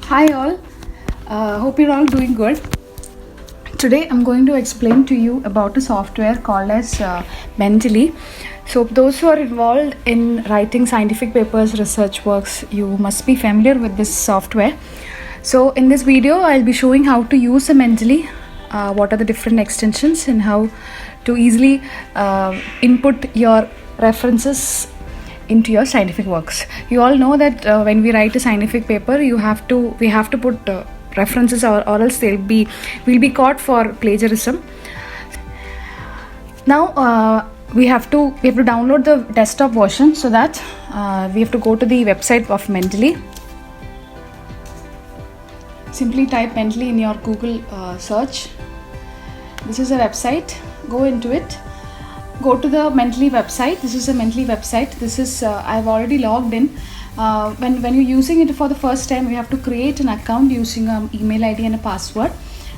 Hi all, hope you're all doing good. Today I'm going to explain to you about a software called as Mentally. So those who are involved in writing scientific papers, research works, you must be familiar with this software. So in this video I'll be showing how to use a Mentally, what are the different extensions and how to easily input your references into your scientific works. You all know that when we write a scientific paper, we have to put references, or else we'll be caught for plagiarism. Now we have to download the desktop version. So that we have to go to the website of Mentally. Simply type Mentally in your Google search. This is a website. Go into it. Go to the Mentally website. This is a Mentally website. This is I've already logged in. When you're using it for the first time, you have to create an account using an email ID and a password,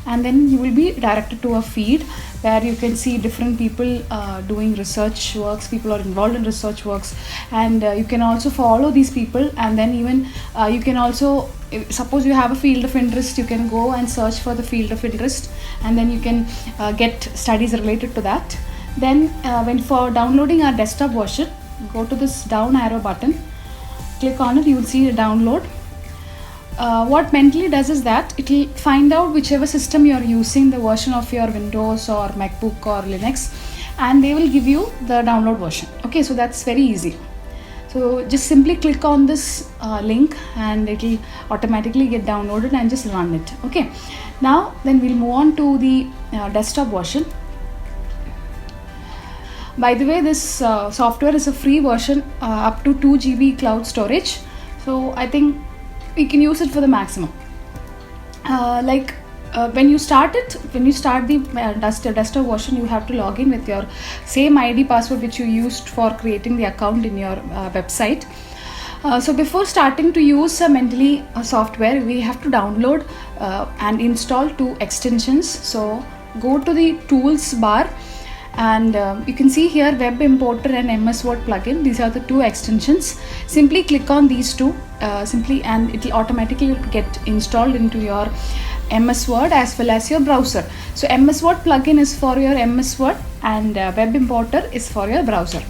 and then you will be directed to a feed where you can see different people doing research works. People are involved in research works, and you can also follow these people. And then even you can also, suppose you have a field of interest, you can go and search for the field of interest, and then you can get studies related to that. Then when for downloading our desktop version, go to this down arrow button, click on it, you will see a download. What Mentally does is that it will find out whichever system you are using, the version of your Windows or MacBook or Linux, and they will give you the download version. Okay, so that's very easy. So just simply click on this link and it will automatically get downloaded, and just run it. Okay, now then we'll move on to the desktop version. By the way, this software is a free version up to 2 GB cloud storage. So I think we can use it for the maximum. When you start the desktop version, you have to log in with your same ID password which you used for creating the account in your website. So before starting to use a Mentally software, we have to download and install 2 extensions. So go to the tools bar, and you can see here Web Importer and MS Word plugin. These are the 2 extensions. Simply click on these 2 and it will automatically get installed into your MS Word as well as your browser. So MS Word plugin is for your MS Word, and Web Importer is for your browser.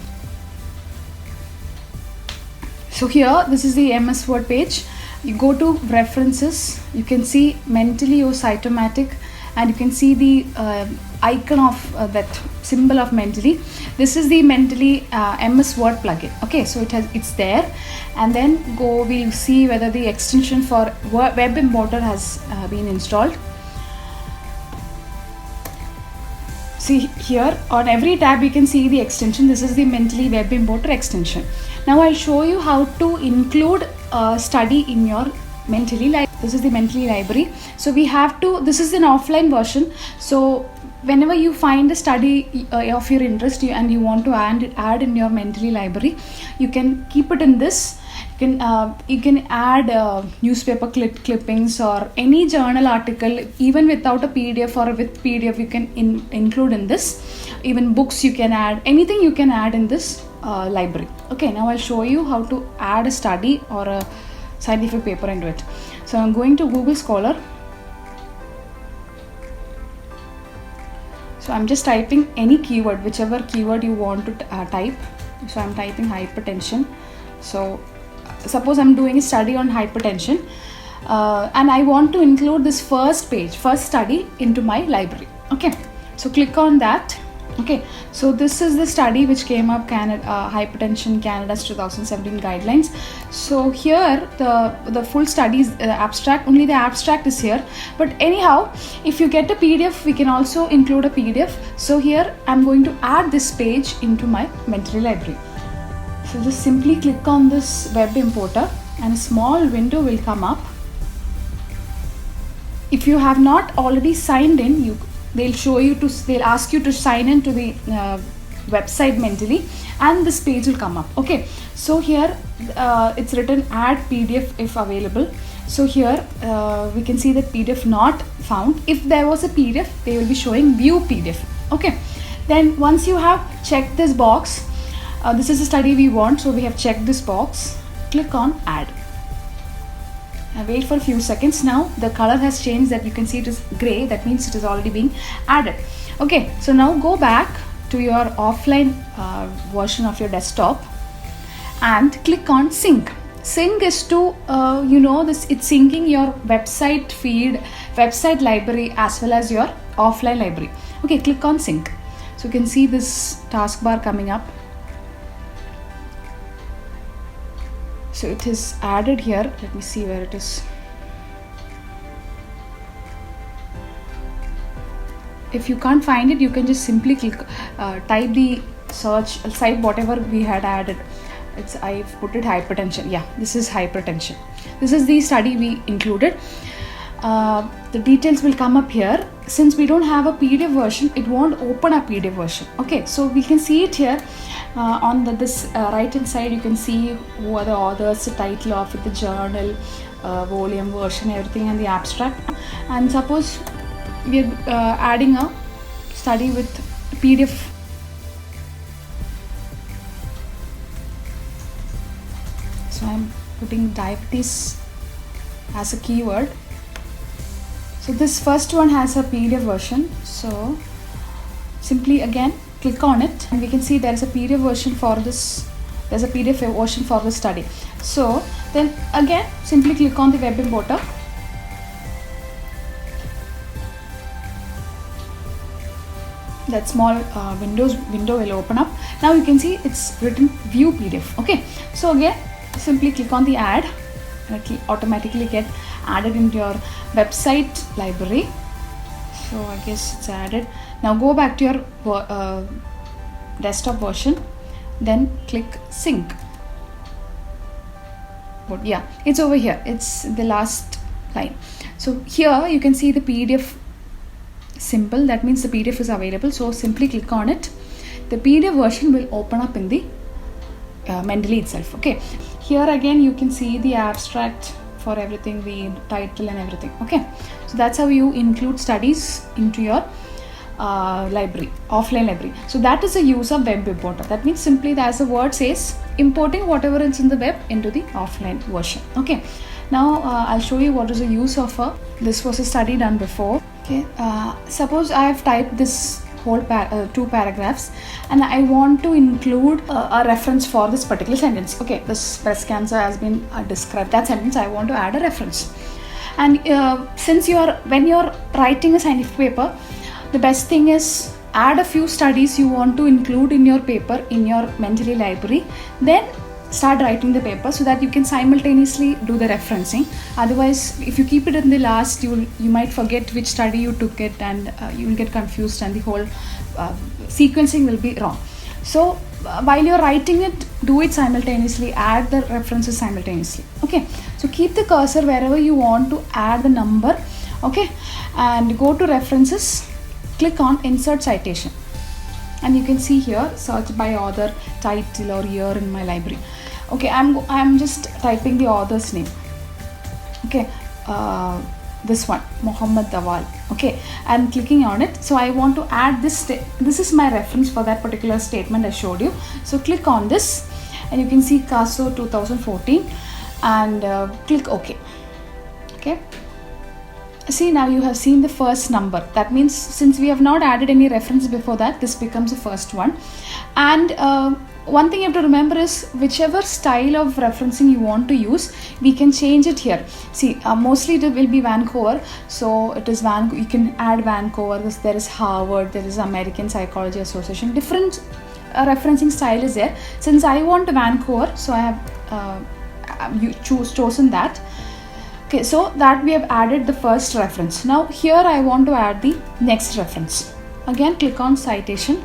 So here, this is the MS Word page. You go to references, you can see Mentally or Cytomatic, and you can see the icon of that symbol of Mentally. This is the Mentally MS Word plugin. Okay, so it's there, and then we'll see whether the extension for Web Importer has been installed. See here on every tab you can see the extension. This is the Mentally Web Importer extension. Now I'll show you how to include a study in your Mentally library. This is the Mentally library. So this is an offline version. So whenever you find a study of your interest and you want to add in your Mentally library, you can keep it in this. You can add newspaper clippings or any journal article, even without a PDF or with PDF you can include in this. Even books you can add, anything you can add in this library. Okay, now I'll show you how to add a study or a scientific paper into it. So I'm going to Google Scholar. So I'm just typing any keyword, whichever keyword you want to type. So I'm typing hypertension. So suppose I'm doing a study on hypertension, and I want to include this first study into my library. Okay, so click on that. Okay, so this is the study which came up, Hypertension Canada's 2017 guidelines. So here the full study is abstract, only the abstract is here. But anyhow, if you get a PDF, we can also include a PDF. So here I'm going to add this page into my Mentally library. So just simply click on this Web Importer and a small window will come up. If you have not already signed in, they'll ask you to sign in to the website Mentally, and this page will come up. Okay, so here it's written add PDF if available. So here we can see that PDF not found. If there was a PDF, they will be showing view PDF. Okay, then once you have checked this box, this is a study we want, so we have checked this box. Click on add, I wait for a few seconds. Now the color has changed, that you can see it is gray, that means it is already being added. Okay, so now go back to your offline version of your desktop and click on sync. Sync is to it's syncing your website feed, website library as well as your offline library. Okay, click on sync. So you can see this taskbar coming up. So it is added here. Let me see where it is. If you can't find it, you can just simply click, type the search site whatever we had added. I've put it hypertension. Yeah, this is hypertension. This is the study we included. The details will come up here. Since we don't have a PDF version, it won't open a PDF version. Okay, so we can see it here on this right hand side. You can see who are the authors, the title of it, the journal, volume, version, everything, and the abstract. And suppose we are adding a study with PDF. So I'm putting diabetes as a keyword. So this first one has a PDF version. So simply again click on it, and we can see there is a PDF version for this. There's a PDF version for the study. So then again simply click on the web importer. That small window will open up. Now you can see it's written view PDF. Okay, so again simply click on the add, and it will automatically get added into your website library. So I guess it's added. Now go back to your desktop version, then click sync. But yeah, it's over here. It's the last line. So here you can see the PDF symbol. That means the PDF is available. So simply click on it. The PDF version will open up in the Mendeley itself. Okay, here again you can see the abstract for everything, the title and everything. Okay, so that's how you include studies into your library, offline library. So that is the use of web importer. That means simply, as the word says, importing whatever is in the web into the offline version. Okay, now I'll show you what is the use of this was a study done before. Okay, suppose I have typed this whole two paragraphs, and I want to include a reference for this particular sentence. Okay, this breast cancer has been described. That sentence I want to add a reference. And since when you're writing a scientific paper, the best thing is add a few studies you want to include in your paper, in your Mendeley library, then start writing the paper so that you can simultaneously do the referencing. Otherwise, if you keep it in the last, you might forget which study you took it, and you will get confused, and the whole sequencing will be wrong. So while you're writing it, do it simultaneously, add the references simultaneously. Okay, so keep the cursor wherever you want to add the number. Okay, and go to references, click on insert citation, and you can see here search by author, title or year in my library. Okay, I'm just typing the author's name. Okay, this one, Muhammad Dawal. Okay, I'm clicking on it. So I want to add this. This is my reference for that particular statement I showed you. So click on this, and you can see CASO 2014, and click OK. Okay. See, now you have seen the first number. That means since we have not added any reference before that, this becomes the first one. And one thing you have to remember is whichever style of referencing you want to use, we can change it here. See, mostly it will be Vancouver. So it is you can add Vancouver. There is Harvard, there is American Psychology Association. Different referencing style is there. Since I want Vancouver, so I have chosen that. Okay, so that we have added the first reference. Now here I want to add the next reference. Again, click on citation.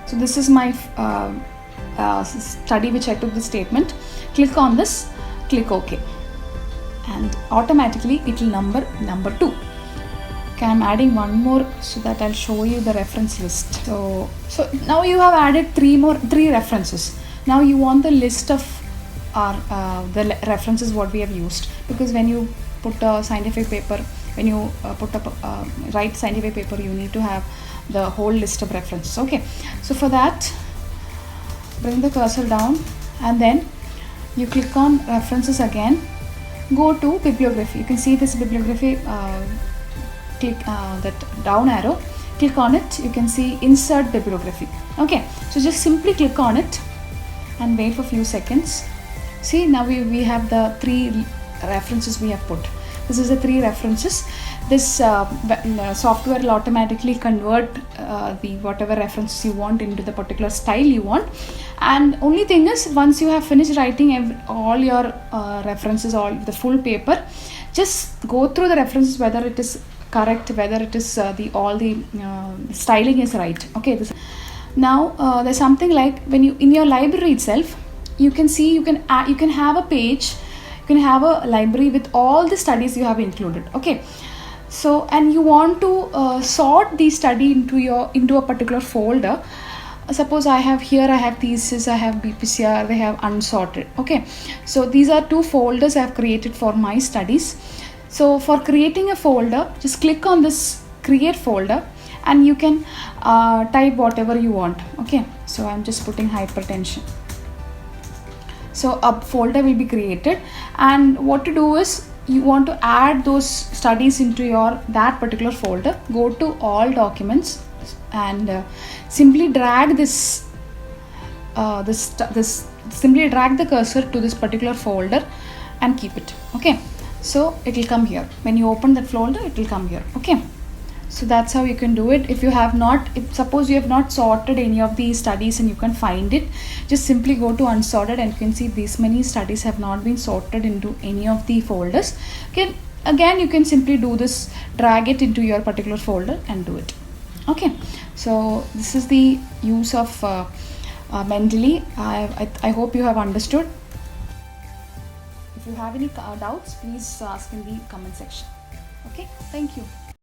So this is my study which I took the statement. Click on this, click OK, and automatically it will number 2. Okay, I'm adding one more so that I'll show you the reference list. So now you have added three references. Now you want the list of the references what we have used, because when you put a scientific paper, when you write scientific paper, you need to have the whole list of references. Okay, so for that, bring the cursor down, and then you click on references again, go to bibliography. You can see this bibliography, click that down arrow, click on it, you can see insert bibliography. Okay, so just simply click on it and wait for a few seconds. See, now we have the 3 references we have put. This is the 3 references. This software will automatically convert the whatever references you want into the particular style you want. And only thing is, once you have finished writing all your references, all the full paper, just go through the references whether it is correct, whether it is all the styling is right. Okay, now there's something like when you in your library itself, you can see you can have a page, you can have a library with all the studies you have included. Okay, so and you want to sort the study into a particular folder. Suppose I have thesis, I have BPCR, they have unsorted. Okay, so these are 2 folders I have created for my studies. So for creating a folder, just click on this create folder and you can type whatever you want. Okay, so I'm just putting hypertension. So a folder will be created, and what to do is, you want to add those studies into that particular folder. Go to all documents and simply drag simply drag the cursor to this particular folder and keep it. Okay, so it will come here. When you open that folder, it will come here. Okay, so that's how you can do it. If suppose you have not sorted any of these studies and you can find it, just simply go to unsorted and you can see these many studies have not been sorted into any of the folders. Okay, again you can simply do this, drag it into your particular folder and do it. Okay, so this is the use of Mendeley. I hope you have understood. If you have any doubts, please ask in the comment section. Okay, thank you.